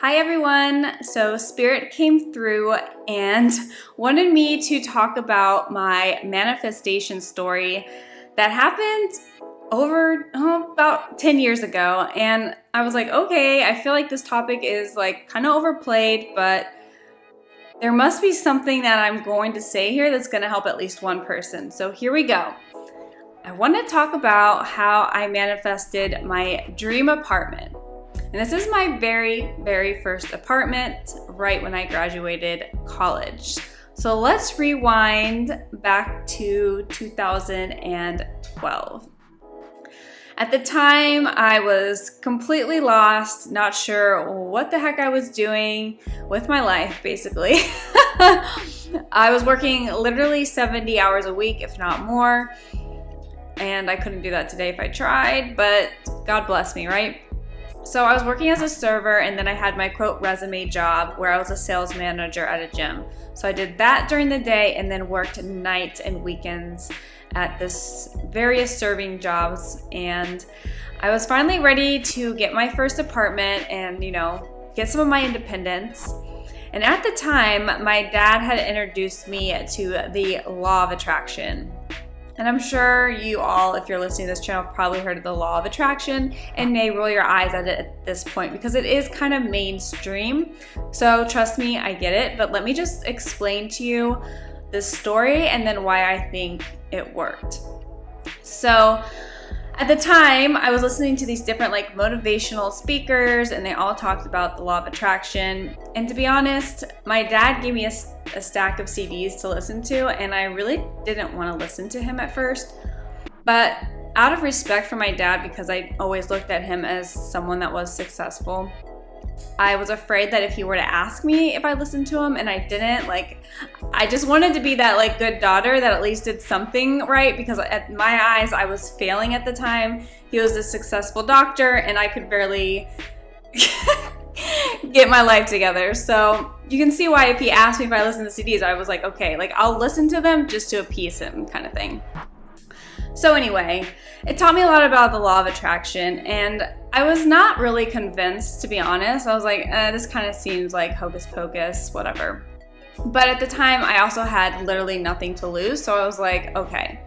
Hi everyone! So Spirit came through and wanted me to talk about my manifestation story that happened about 10 years ago. And I was like, okay, I feel like this topic is like kind of overplayed, but there must be something that I'm going to say here that's going to help at least one person. So here we go. I want to talk about how I manifested my dream apartment. And this is my very, very first apartment right when I graduated college. So let's rewind back to 2012. At the time, I was completely lost, not sure what the heck I was doing with my life, basically. I was working literally 70 hours a week, if not more. And I couldn't do that today if I tried, but God bless me, right? So I was working as a server, and then I had my quote resume job where I was a sales manager at a gym. So I did that during the day and then worked nights and weekends at this various serving jobs. And I was finally ready to get my first apartment and, get some of my independence. And at the time, my dad had introduced me to the law of attraction. And I'm sure you all, if you're listening to this channel, have probably heard of the law of attraction and may roll your eyes at it at this point because it is kind of mainstream. So trust me, I get it. But let me just explain to you this story and then why I think it worked. So at the time, I was listening to these different motivational speakers, and they all talked about the law of attraction. And to be honest, my dad gave me a stack of CDs to listen to, and I really didn't want to listen to him at first. But out of respect for my dad, because I always looked at him as someone that was successful, I was afraid that if he were to ask me if I listened to him and I didn't, I just wanted to be that good daughter that at least did something right, because at my eyes, I was failing at the time. He was a successful doctor and I could barely get my life together. So you can see why if he asked me if I listened to CDs, I was like, okay, I'll listen to them just to appease him kind of thing. So anyway, it taught me a lot about the law of attraction, and I was not really convinced, to be honest. I was like, this kind of seems like hocus pocus, whatever. But at the time, I also had literally nothing to lose, so I was like, okay.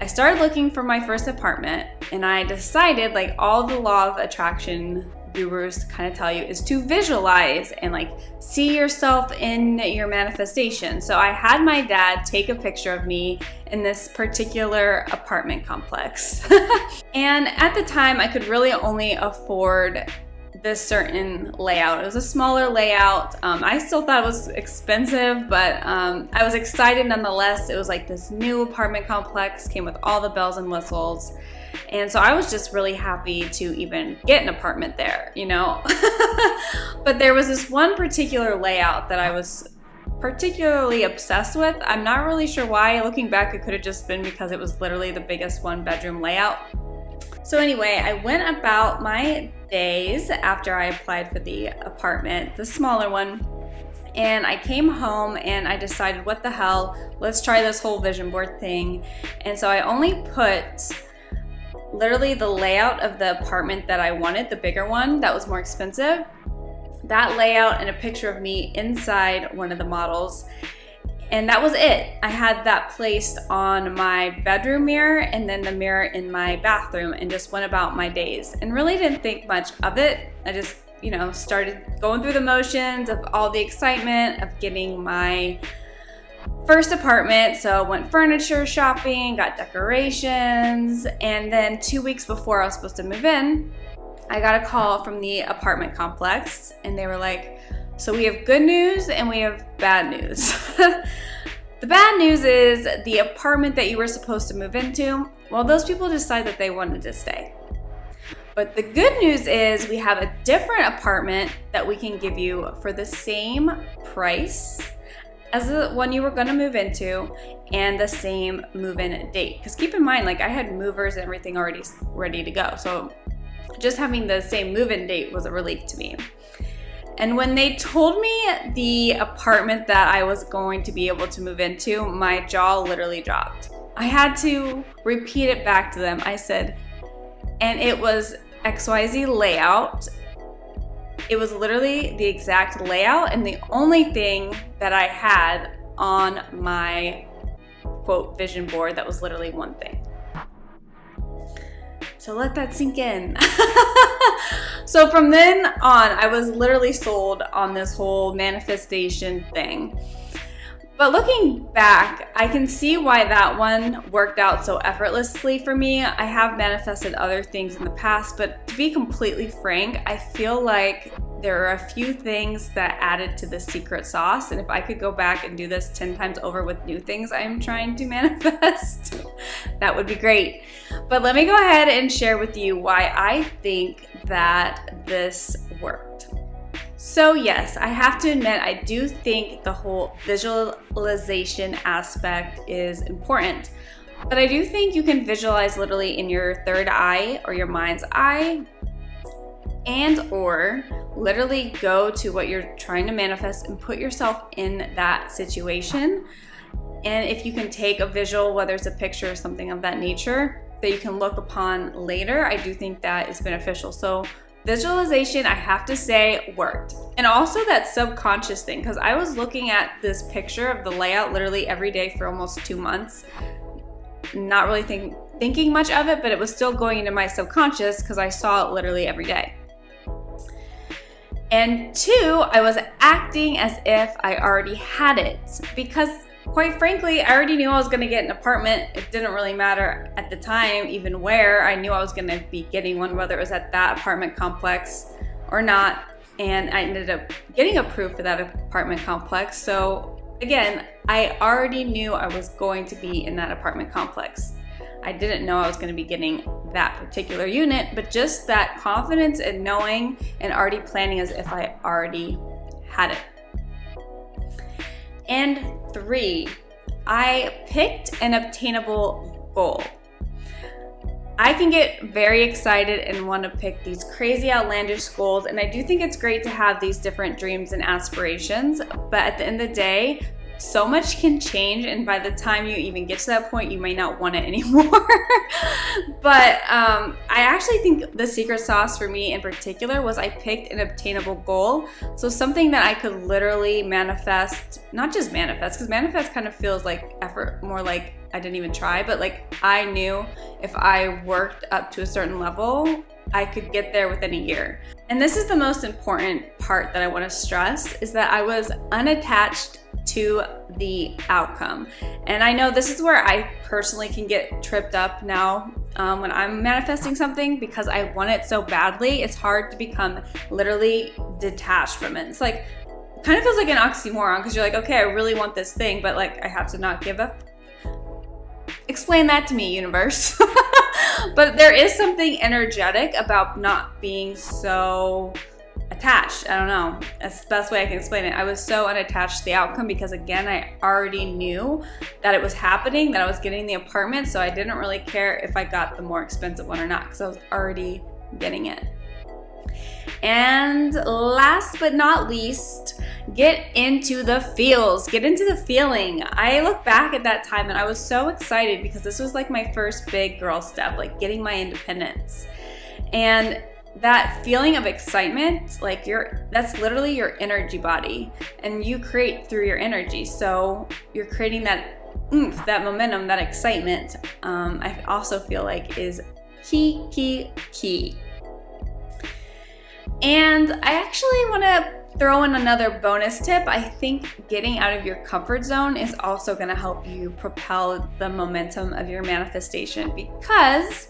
I started looking for my first apartment, and I decided, all the law of attraction gurus kind of tell you is to visualize and see yourself in your manifestation. So I had my dad take a picture of me in this particular apartment complex. And at the time, I could really only afford this certain layout. It was a smaller layout. I still thought it was expensive, but I was excited nonetheless. It was this new apartment complex, came with all the bells and whistles. And so I was just really happy to even get an apartment there, But there was this one particular layout that I was particularly obsessed with. I'm not really sure why. Looking back, it could have just been because it was literally the biggest one-bedroom layout. So anyway, I went about my days after I applied for the apartment, the smaller one. And I came home and I decided, what the hell, let's try this whole vision board thing. And so I only put literally the layout of the apartment that I wanted, the bigger one that was more expensive, that layout and a picture of me inside one of the models. And that was it. I had that placed on my bedroom mirror and then the mirror in my bathroom, and just went about my days and really didn't think much of it. I just, started going through the motions of all the excitement of getting my first apartment. So went furniture shopping, got decorations, and then 2 weeks before I was supposed to move in, I got a call from the apartment complex, and they were like, so we have good news and we have bad news. The bad news is the apartment that you were supposed to move into, well, those people decided that they wanted to stay. But the good news is we have a different apartment that we can give you for the same price as the one you were going to move into, and the same move-in date. Because keep in mind, I had movers and everything already ready to go. So just having the same move-in date was a relief to me. And when they told me the apartment that I was going to be able to move into, my jaw literally dropped. I had to repeat it back to them. I said, and it was XYZ layout, it was literally the exact layout, and the only thing that I had on my quote vision board that was literally one thing. So let that sink in. So from then on, I was literally sold on this whole manifestation thing. But looking back, I can see why that one worked out so effortlessly for me. I have manifested other things in the past, but to be completely frank, I feel like there are a few things that added to the secret sauce. And if I could go back and do this 10 times over with new things I'm trying to manifest, that would be great. But let me go ahead and share with you why I think that this worked. So yes, I have to admit, I do think the whole visualization aspect is important. But I do think you can visualize literally in your third eye or your mind's eye, and or literally go to what you're trying to manifest and put yourself in that situation. And if you can take a visual, whether it's a picture or something of that nature, that you can look upon later, I do think that is beneficial. So visualization, I have to say, worked. And also that subconscious thing, because I was looking at this picture of the layout literally every day for almost 2 months, not really thinking much of it, but it was still going into my subconscious because I saw it literally every day. And 2, I was acting as if I already had it, because quite frankly, I already knew I was going to get an apartment. It didn't really matter at the time even where. I knew I was going to be getting one, whether it was at that apartment complex or not. And I ended up getting approved for that apartment complex. So again, I already knew I was going to be in that apartment complex. I didn't know I was going to be getting that particular unit, but just that confidence and knowing and already planning as if I already had it. And 3, I picked an obtainable goal. I can get very excited and want to pick these crazy outlandish goals, and I do think it's great to have these different dreams and aspirations, but at the end of the day, so much can change, and by the time you even get to that point, you may not want it anymore. But I actually think the secret sauce for me in particular was I picked an obtainable goal. So something that I could literally manifest, not just manifest, because manifest kind of feels like effort, more like I didn't even try, but like I knew if I worked up to a certain level, I could get there within a year. And this is the most important part that I want to stress, is that I was unattached to the outcome. And I know this is where I personally can get tripped up now when I'm manifesting something, because I want it so badly. It's hard to become literally detached from it. It's like, it kind of feels like an oxymoron, because you're like, okay, I really want this thing, but like I have to not give up. Explain that to me, universe. But there is something energetic about not being so attached. I don't know. That's the best way I can explain it. I was so unattached to the outcome because, again, I already knew that it was happening, that I was getting the apartment, so I didn't really care if I got the more expensive one or not, because I was already getting it. And last but not least, get into the feels. Get into the feeling. I look back at that time and I was so excited because this was like my first big girl step, like getting my independence. And that feeling of excitement, like that's literally your energy body, and you create through your energy. So you're creating that oomph, that momentum, that excitement. I also feel like is key. And I actually want to throw in another bonus tip. I think getting out of your comfort zone is also going to help you propel the momentum of your manifestation, because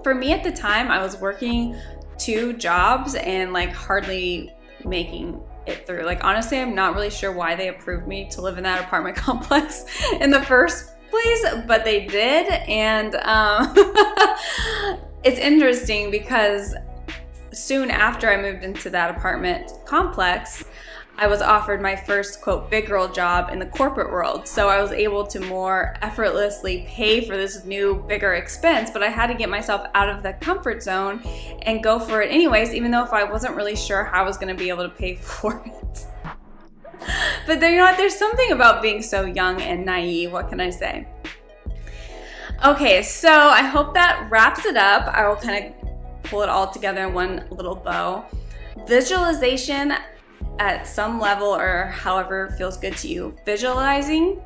for me at the time, I was working 2 jobs and like hardly making it through. Like honestly, I'm not really sure why they approved me to live in that apartment complex in the first place, but they did. And it's interesting because soon after I moved into that apartment complex, I was offered my first quote big girl job in the corporate world. So I was able to more effortlessly pay for this new bigger expense, but I had to get myself out of the comfort zone and go for it anyways, even though if I wasn't really sure how I was going to be able to pay for it. But then, you know what, there's something about being so young and naive. What can I say? Okay, so I hope that wraps it up. I will kind of pull it all together in one little bow. Visualization at some level, or however feels good to you. Visualizing,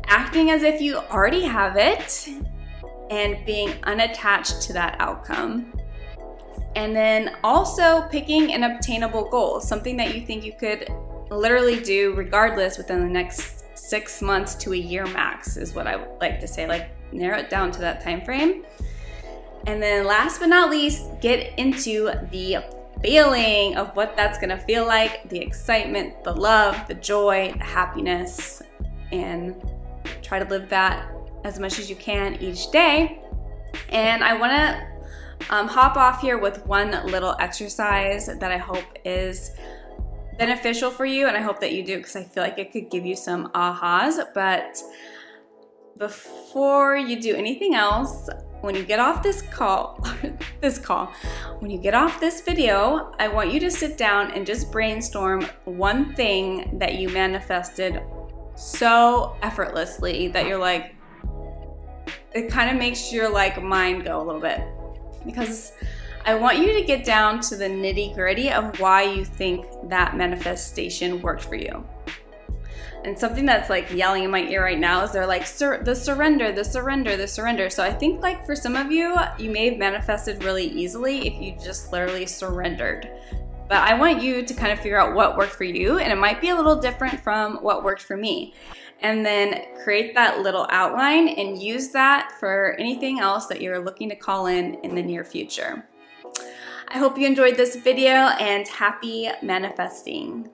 acting as if you already have it, and being unattached to that outcome. And then also picking an obtainable goal, something that you think you could literally do regardless within the next 6 months to a year max, is what I would like to say. Like, narrow it down to that time frame. And then last but not least, get into the feeling of what that's gonna feel like, the excitement, the love, the joy, the happiness, and try to live that as much as you can each day. And I wanna hop off here with one little exercise that I hope is beneficial for you, and I hope that you do, because I feel like it could give you some ahas. But before you do anything else, when you get off this call, when you get off this video, I want you to sit down and just brainstorm one thing that you manifested so effortlessly that you're like, it kind of makes your like mind go a little bit, because I want you to get down to the nitty-gritty of why you think that manifestation worked for you. And something that's like yelling in my ear right now is they're like, the surrender, the surrender, the surrender. So I think like for some of you, you may have manifested really easily if you just literally surrendered. But I want you to kind of figure out what worked for you, and it might be a little different from what worked for me. And then create that little outline and use that for anything else that you're looking to call in the near future. I hope you enjoyed this video, and happy manifesting.